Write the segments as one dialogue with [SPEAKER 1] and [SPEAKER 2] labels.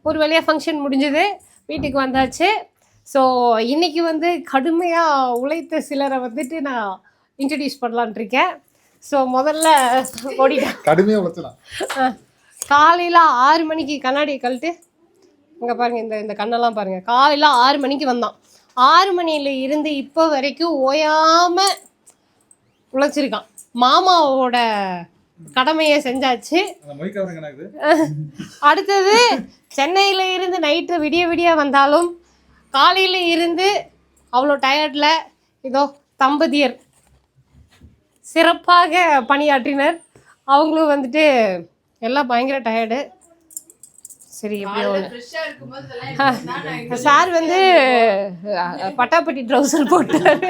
[SPEAKER 1] ஒரு வழியாக ஃபங்க்ஷன் முடிஞ்சது, வீட்டுக்கு வந்தாச்சு. ஸோ இன்றைக்கி வந்து கடுமையாக உழைத்த சிலரை வந்துட்டு நான் இன்ட்ரடியூஸ் பண்ணலான் இருக்கேன். ஸோ முதல்ல ஓடிட்டேன்.
[SPEAKER 2] கடுமையாக உழைச்சலாம்.
[SPEAKER 1] காலையில் 6 மணிக்கு கண்ணாடியை கழட்டு இங்கே பாருங்கள், இந்த கண்ணெல்லாம் பாருங்கள். காலையில் 6 மணிக்கு வந்தான். 6 மணியில் இருந்து இப்போ வரைக்கும் ஓயாமல் உழைச்சிருக்கான். மாமாவோட கடமையை செஞ்சாச்சு. அடுத்தது சென்னையில் இருந்து நைட்டு விடிய விடிய வந்தாலும் காலையில் இருந்து அவ்வளோ டயர்டில் இதோ தம்பதியர் சிறப்பாக பணியாற்றினர். அவங்களும் வந்துட்டு எல்லாம் பயங்கர டயர்டு. சரி, எப்படியோ சார் வந்து பட்டாப்பட்டி ட்ரௌசர் போட்டார்.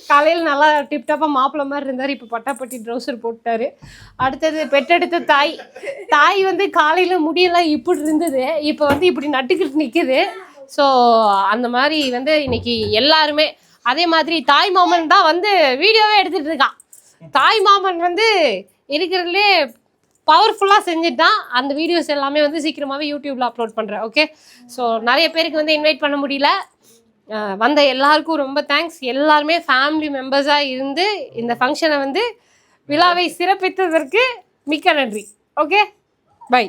[SPEAKER 1] காலையில் நல்லா டிப்டாப்பாக மாப்பிள்ளை மாதிரி இருந்தார். இப்போ பட்டாப்பட்டி ட்ரௌசர் போட்டார். அடுத்தது பெற்றெடுத்த தாய் வந்து காலையில் முடியெல்லாம் இப்படி இருந்தது, இப்போ வந்து இப்படி நட்டுக்கிட்டு நிற்குது. ஸோ அந்த மாதிரி வந்து இன்னைக்கு எல்லாருமே அதே மாதிரி தாய் மாமன் தான் வந்து வீடியோவே எடுத்துகிட்டு இருக்கான். தாய் மாமன் வந்து இருக்கிறதுலே பவர்ஃபுல்லாக செஞ்சுட்டான். அந்த வீடியோஸ் எல்லாமே வந்து சீக்கிரமாகவே யூடியூப்பில் அப்லோட் பண்ணுறேன். ஓகே, ஸோ நிறைய பேருக்கு வந்து இன்வைட் பண்ண முடியல. வந்த எல்லாருக்கும் ரொம்ப தேங்க்ஸ். எல்லாருமே ஃபேமிலி மெம்பர்ஸாக இருந்து இந்த ஃபங்க்ஷனை வந்து விழாவை சிறப்பித்ததற்கு மிக்க நன்றி. Okay, by.